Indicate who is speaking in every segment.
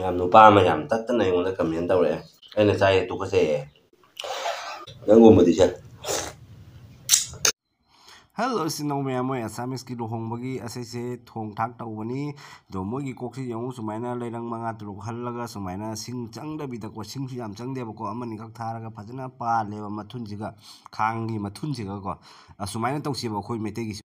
Speaker 1: ꯌꯥꯝ ꯅꯨꯄꯥ ꯑꯃ ꯌꯥꯝ ꯇꯠꯇꯅ ꯑꯩꯉꯣꯟꯗ ꯀꯃꯦꯟ ꯇꯧꯔꯛꯑꯦ ꯑꯩꯅ ꯆꯥꯏꯌꯦ ꯇꯨꯀꯠꯆꯩꯌꯦ ꯅꯪꯒꯨꯝꯕꯗꯤ ꯆꯠ
Speaker 2: ꯍꯦꯜꯂꯣ ꯏꯆꯤꯟꯅꯥꯎ ꯃꯌꯥꯝ ꯃꯣꯏ ꯑꯁꯥꯃꯤꯁꯀꯤ ꯂꯨꯍꯣꯡꯕꯒꯤ ꯑꯁꯤꯁꯦ ꯊꯣꯡ ꯊꯥꯛ ꯇꯧꯕꯅꯤ ꯑꯗꯣ ꯃꯣꯏꯒꯤ ꯀꯣꯛꯁꯤ ꯌꯦꯡꯉꯨ ꯁꯨꯃꯥꯏꯅ ꯂꯩꯔꯪ 5-6 ꯍꯜꯂꯒ ꯁꯨꯃꯥꯏꯅ ꯁꯤꯡ ꯆꯪꯗꯕꯤꯗꯀꯣ ꯁꯤꯡꯁꯨ ꯌꯥꯝ ꯆꯪꯗꯦꯕꯀꯣ ꯑꯃꯅꯤꯈꯛ ꯊꯥꯔꯒ ꯐꯖꯅ ꯄꯥꯜꯂꯦꯕ ꯃꯊꯨꯟꯁꯤꯒ ꯈꯥꯡꯒꯤ ꯃꯊꯨꯟꯁꯤꯒꯀꯣ ꯑꯁꯨꯃꯥꯏꯅ ꯇꯧꯁꯦꯕ ꯑꯩꯈꯣꯏ ꯃꯩꯇꯩꯒꯤꯁꯤ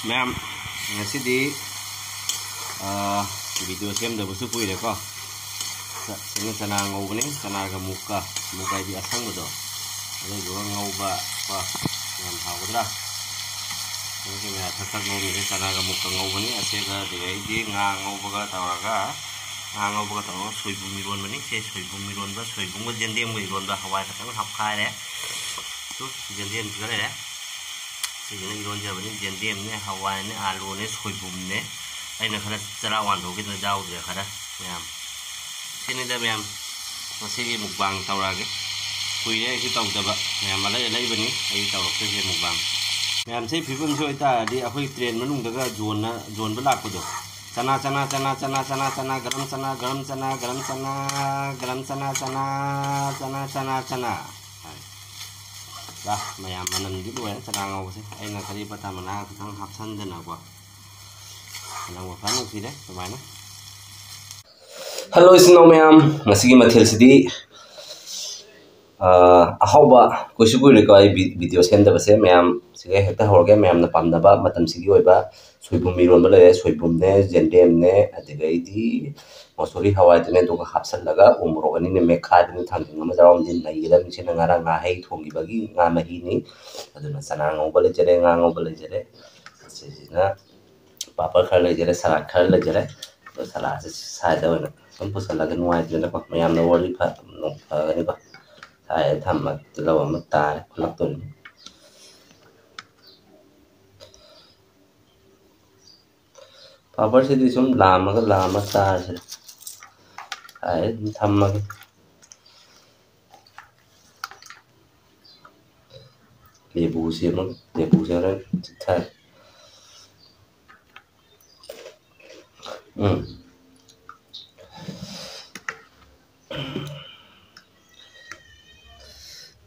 Speaker 1: Ma'am, ngasidi video ꯁꯦꯝꯗꯕꯁꯨ ꯀꯨꯏꯔꯦꯀꯣ. ꯁꯤꯅ ꯆꯅꯥ ꯉꯧꯕꯅꯤ. ꯆꯅꯥꯒ muka ꯍꯥꯏꯗꯤ ꯑꯁꯪꯕꯗꯣ. ꯑꯗꯨꯒ ꯉꯧꯕ ꯀꯣ. ꯌꯥꯝ ꯍꯥꯎꯒꯗ꯭ꯔꯥ? ꯃꯣꯏꯒꯤ ꯉꯥ ꯊꯛ ꯉꯧꯕꯅꯤ. ꯆꯅꯥꯒ muka ꯉꯧꯕꯅꯤ. ꯑꯁꯤꯒ ꯑꯗꯒꯤ ꯉꯥ ꯉꯧꯕꯒ ꯇꯧꯔꯒ ꯁꯣꯏꯕꯨꯝ ꯏꯔꯣꯟꯕꯅꯤ. ꯁꯣꯏꯕꯨꯝ ꯏꯔꯣꯟꯕ, ꯁꯣꯏꯕꯨꯝꯒ ꯌꯦꯟꯗꯦꯝꯒ ꯏꯔꯣꯟꯕ, ꯍꯋꯥꯏ ꯈꯛꯇꯪ ꯍꯥꯞꯈꯥꯏꯔꯦ. ꯌꯦꯟꯗꯦꯝꯁꯤꯒ ꯂꯩꯔꯦ. ꯁꯤꯒꯤꯅ ꯏꯔꯣꯟꯖꯕꯅꯤ. ꯌꯦꯟꯗꯦꯝꯅꯦ, ꯍꯋꯥꯏꯅꯦ, ꯑꯥꯂꯨꯅꯦ, ꯁꯣꯏꯕꯨꯝꯅꯦ. ꯑꯩꯅ ꯈꯔ ꯆꯔꯥ ꯋꯥꯟꯊꯣꯛꯈꯤꯗꯅ ꯌꯥꯎꯗ꯭ꯔꯦ ꯈꯔ ꯃꯌꯥꯝ. ꯁꯤꯅꯤꯗ ꯃꯌꯥꯝ ꯉꯁꯤꯒꯤ ꯃꯨꯛꯕꯥꯡ ꯇꯧꯔꯛꯑꯒꯦ. ꯀꯨꯏꯔꯦ ꯑꯩꯁꯨ ꯇꯧꯗꯕ. ꯃꯌꯥꯝ ꯑꯂꯩꯕꯅꯤ ꯑꯩ ꯇꯧꯔꯛꯇꯣꯏꯁꯦ ꯃꯨꯛꯕꯥꯡ. ꯃꯌꯥꯝ ꯁꯤ ꯐꯤꯕꯝꯁꯤ ꯑꯣꯏꯇꯥꯔꯗꯤ ꯑꯩꯈꯣꯏ ꯇ꯭ꯔꯦꯟ ꯃꯅꯨꯡꯗꯒ ꯌꯣꯟꯕ ꯂꯥꯛꯄꯗꯣ. चना चना चना चना चना चना गरम चना गरम चना गरम चना गरम चना चना चना चना चना मैम मनमदी लोए चना ngौसे अना करी पता मना खतंग हापसनदनाको नंग फन उसिरे सुमाइना. हेलो इसिनो मैम ngasiगी mathil sidi ahauba kuisubui ko ai video sendabase ma'am sige hekta horge ma'am na pamdaba matam sigi oiba soibum miron bale soibum ne jendem ne adigaidi mosori hawai ne do hapsallaga umro ani ne mekha ni thanging ma jaram din nai gida ni sena ngara nga hei thongi bagi nga mahi ni aduna sana ngobale jere nga ngobale jere sina papa khale jere salad khale jere to salad sai da na sum pusalaga nuai jena ko ma'am na wori pha no pha ni ko sai thamma tilawa ma ta lakton. पापड़ से दिसुम लामा तार से आए थम्मगे लेबू से रे था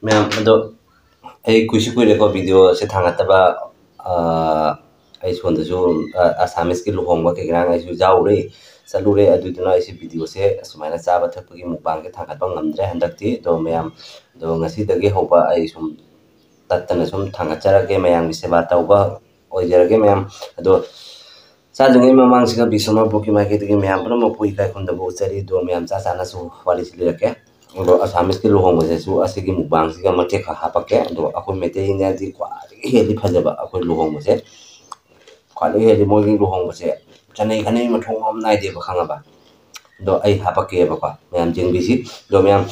Speaker 1: ma'am अदो ए कुछ को वीडियो से थांगतबा आई सोंदसु असामिस की लुहोंबा के ग्रांग आइसु जाउरे चलुरे अदुदुना आइसि वीडियो से सुमाइना चाबा थकपगी मुकबांग के थांगतबा ngamdre handakti do मैम दो ngasi dagi hoba ai sum tattana sum thangatjarage ma'am की सेवा तौबा ओइजरगे मैम अदो चाजंगे ममांग सिगा बिसमा बोकी माके दगी मैम पुरा मपुई काय खुंदबो चरी दो मैम चाना सु वाली सिलके दो असामिस की लुहोंबा जेसु असिगी मुकबांग सिगा मते खा हापके दो अखोय मेते इंडिया दी क्वाली हेली फजबा अखोय लुहोंबा से खाली हेली मोगी लुहोंबा से चनै खनै मथों हम नाइदे बखांगबा दो आई हापके बका मैम जिंगबिसी दो मैम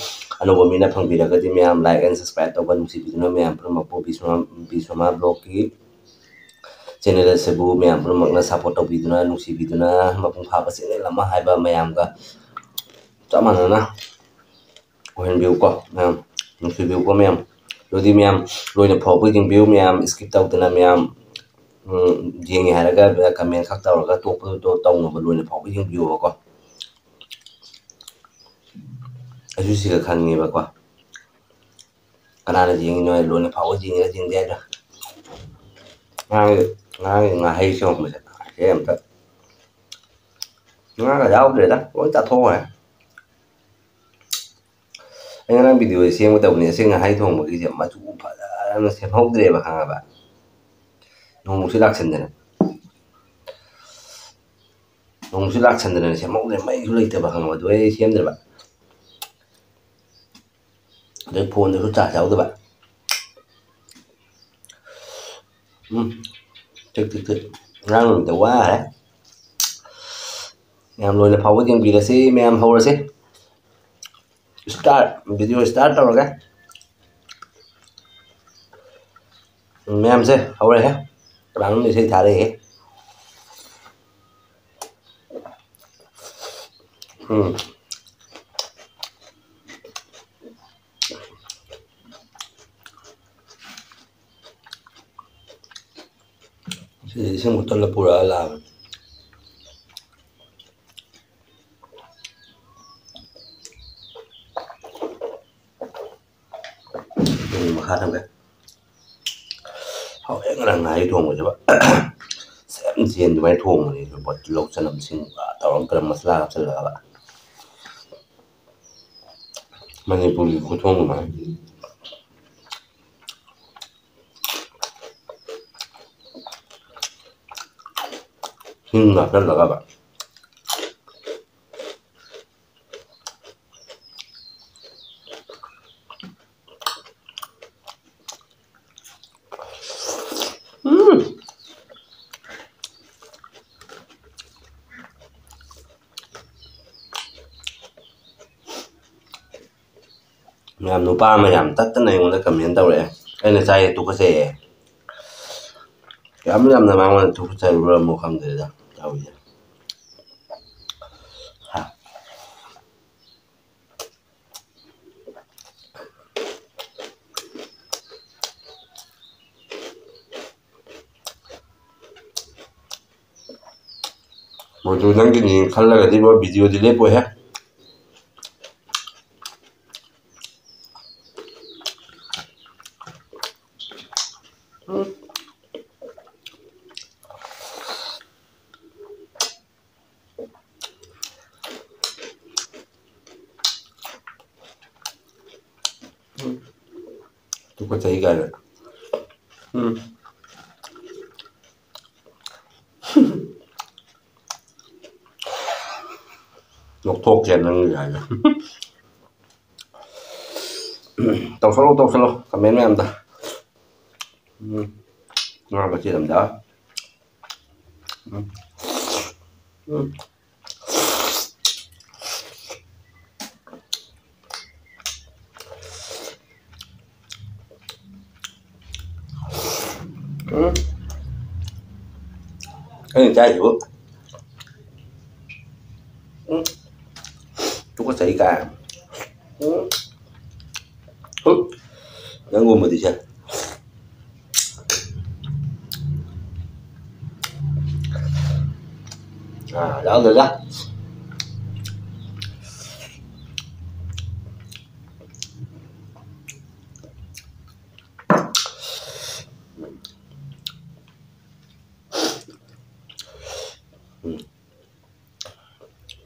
Speaker 1: अनोबो मीना फंगबिरगदी मैम लाइक एंड सब्सक्राइब तौबा नुसी बिदिनो मैम पुरा मपो बिसमा ब्लॉग की चैनल से बु मैम पुरा मगना सपोर्ट तौबिदुना नुसी बिदुना मपुं फाबा चैनल अमा हाइबा मैम का चमानना ओहन बिउ को मैम नुसी बिउ को मैम लोदी मैम लोइना फौबो जिंग बिउ मैम स्किप तौदना ma'am jengi haraga comment khak tawraga topu to tawna loina phawbi jing view ko asu siga khangi ba ko kanana jing no loina phawbi jing ga jing da nga hay so ma se em ta nga ga dau de da loi ta tho à anh đang video xem cái tàu này xem là hay thong một cái gì mà chú phải là xem hốc đề mà hàng bạn nông sư lạc chân này nông sư lạc chân này xem mẫu này mấy du lịch từ bằng mà tôi xem được bạn đấy phone tôi trả cháu các bạn thực răng mình từ quá đấy em luôn là phao cái tiếng gì là xí em hầu là xí start video start đâu rồi cái em xem hầu này hết các bạn mình sẽ thả đây hết thì xem một tuần là pura làm mà khá thằng cái họ em là ngày thùng rồi chứ bạn xem chiên mấy thùng này rồi bật lẩu cho làm xin tao làm cơm masala cho là bạn Manipuri của thùng mà ꯍꯤꯡ ꯍꯥꯞꯆꯜꯂꯒꯕ ꯃꯌꯥꯝ ꯅꯨꯄꯥ ꯑꯃ ꯌꯥꯝ ꯇꯠꯇꯅ ꯑꯩꯉꯣꯟꯗ ꯀꯃꯦꯟ ꯇꯧꯔꯛꯑꯦ ꯑꯩꯅ ꯆꯥꯏꯌꯦ ꯇꯨꯀꯠꯆꯩꯌꯦ ꯌꯥꯝꯅ ꯃꯉꯣꯟꯗ ꯇꯨꯀꯠꯆꯔꯨꯕ꯭ꯔꯥ ꯑꯃꯨꯛ ꯈꯪꯗ꯭ꯔꯦꯗ ꯇꯧꯔꯤꯁꯦ ꯃꯣꯏꯁꯨ ꯅꯪꯒꯤꯅꯤ ꯈꯜꯂꯒꯗꯤ ꯚꯤꯗꯤꯑꯣꯗꯤ ꯂꯦꯞꯄꯣꯏꯍꯦ ꯇꯨꯀꯠꯆꯩ ꯀꯥꯏꯅ ꯂꯧꯊꯣꯛꯀꯦ ꯅꯪ ꯀꯥꯏꯅ ꯇꯧꯁꯜꯂꯣ ꯀꯃꯦꯟ ꯃꯌꯥꯝꯗ ꯉꯥ ꯃꯆꯦꯠ ꯑꯝꯗ ꯑꯩꯅ ꯆꯥꯏꯁꯤꯕꯨ ꯇꯨꯀꯠꯆꯩ ꯀꯥꯏ ꯅꯪꯒꯨꯝꯕꯗꯤ ꯆꯥꯏ ꯌꯥꯎꯗ꯭ꯔꯦꯗ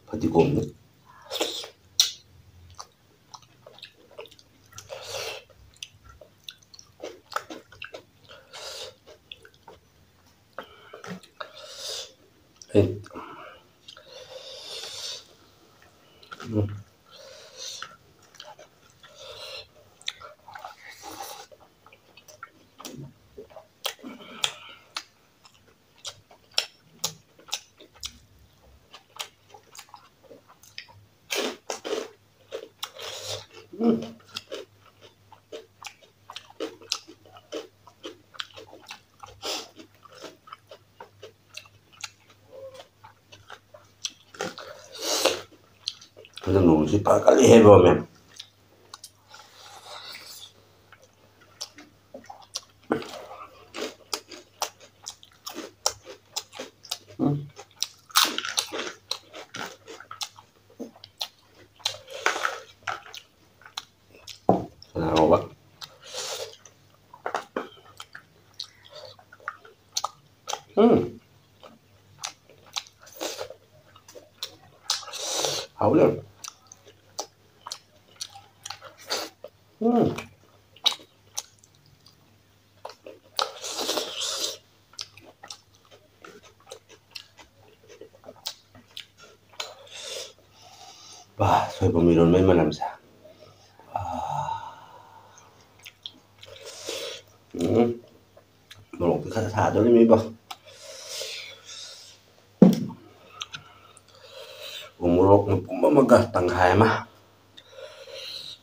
Speaker 1: ꯐꯗꯤꯒꯣꯝꯅꯤ ꯑꯗꯨ ꯅꯣꯡꯁꯤ ꯐꯒꯠꯂꯤꯍꯦ ꯃꯦꯝ ꯉꯥꯎꯕ 하울러. 음. 와, 소금 이런 맨만 남사. Một cái thả cho đi bao. Umurok na pumamaga tanghay ma.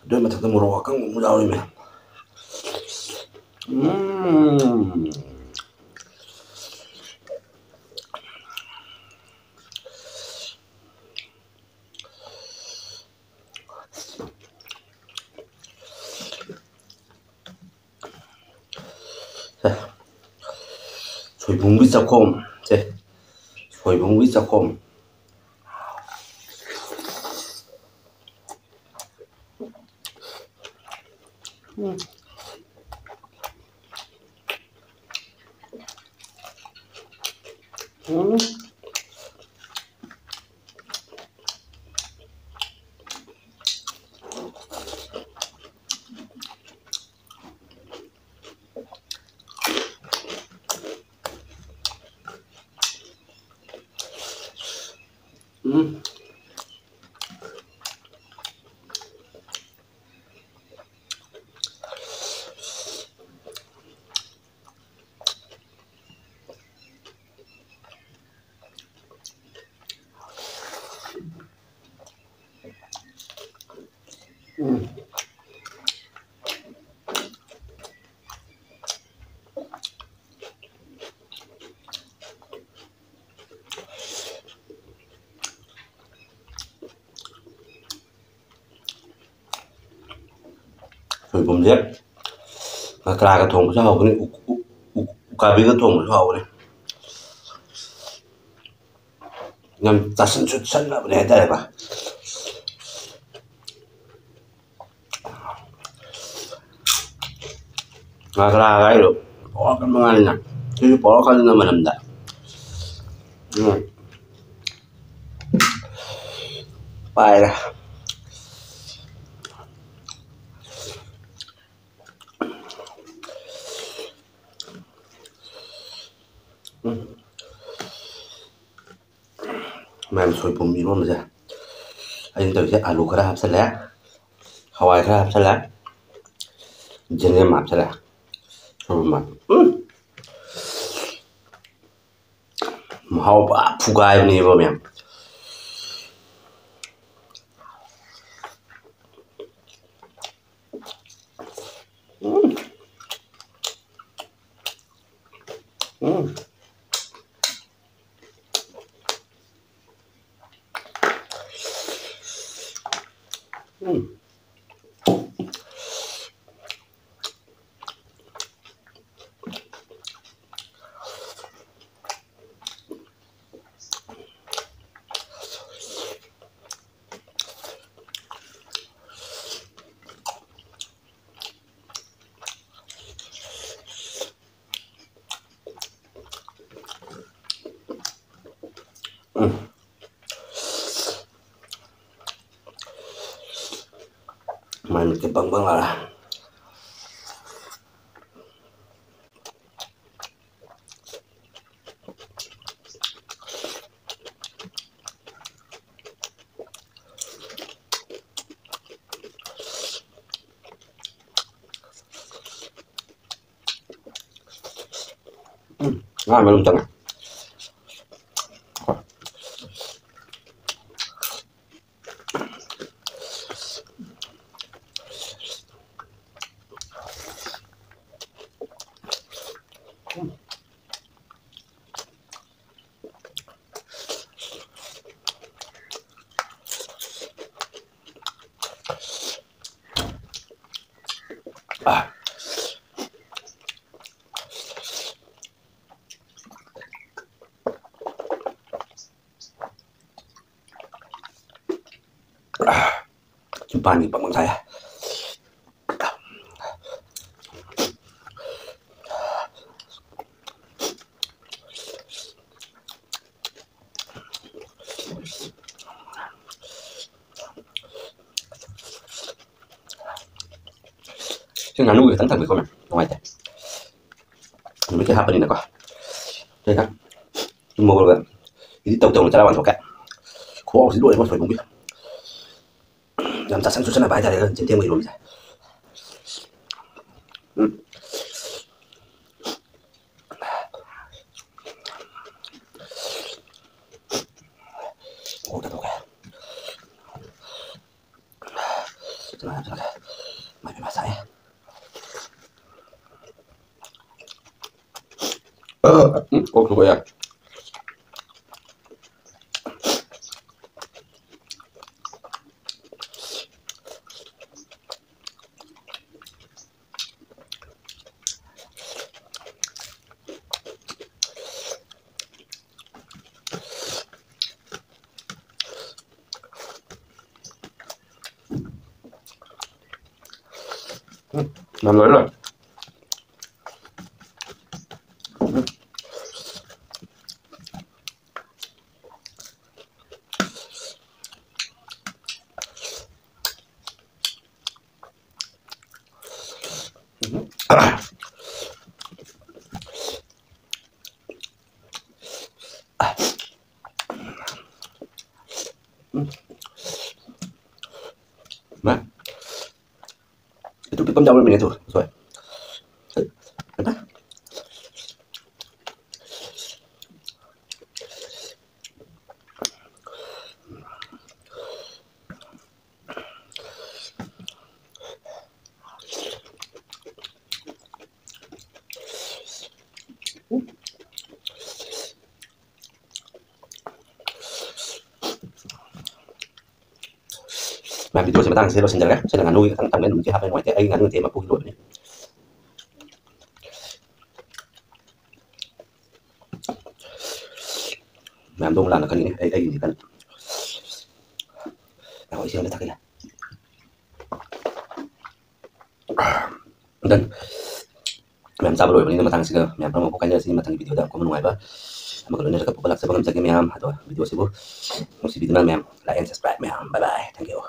Speaker 1: Doon matakta murok kang umulaw ni me. 소이붕비 짝콤 제 소이붕비 짝콤 소이범제 그라가 통보서 하고니 우카비가 통보서 하고니 그냥 짜신 추천나 보네 해달봐. 그라가 이로 그만하냐 저기 보러가는 놈은 합니다. 빠이라 mà sôi bùm gì luôn rồi anh tôi sẽ alu khá hấp salad hawai khá hấp salad jenny map salad mà hao ba fugai ni bo mem main ke bang lah belum tengah jumpa nih bangun sayaซึ่งงานนู้นทั้งทั้งหมดคนน้อยแต่ไม่ใช่ฮับปะนี่นะก็ใช่ครับโมกุลกันini tahu-tahu cara wanita kan kau sih dua masuk mobil jam tak susah nak bayar dia jadi yang belum bisa oh dah tahu kan jangan main masa ya oh coba ya làm lớn rồi mà itu con dâu mình thôi rồi mà video se matang se lo sinjal ga se nganu kan tam men ke ha pe mo te ai nganu te ma pu lo ni mem dong la na kan ni ai ni kan na oi se na ta ke dan mem sa lo ni matang se ga mem pro mo ko kan ya si matang video da ko mo ngai ba magalo ni ka pu balak sa bangam sa ke mem ato video se bo mo si video na mem like and subscribe mem bye bye thank you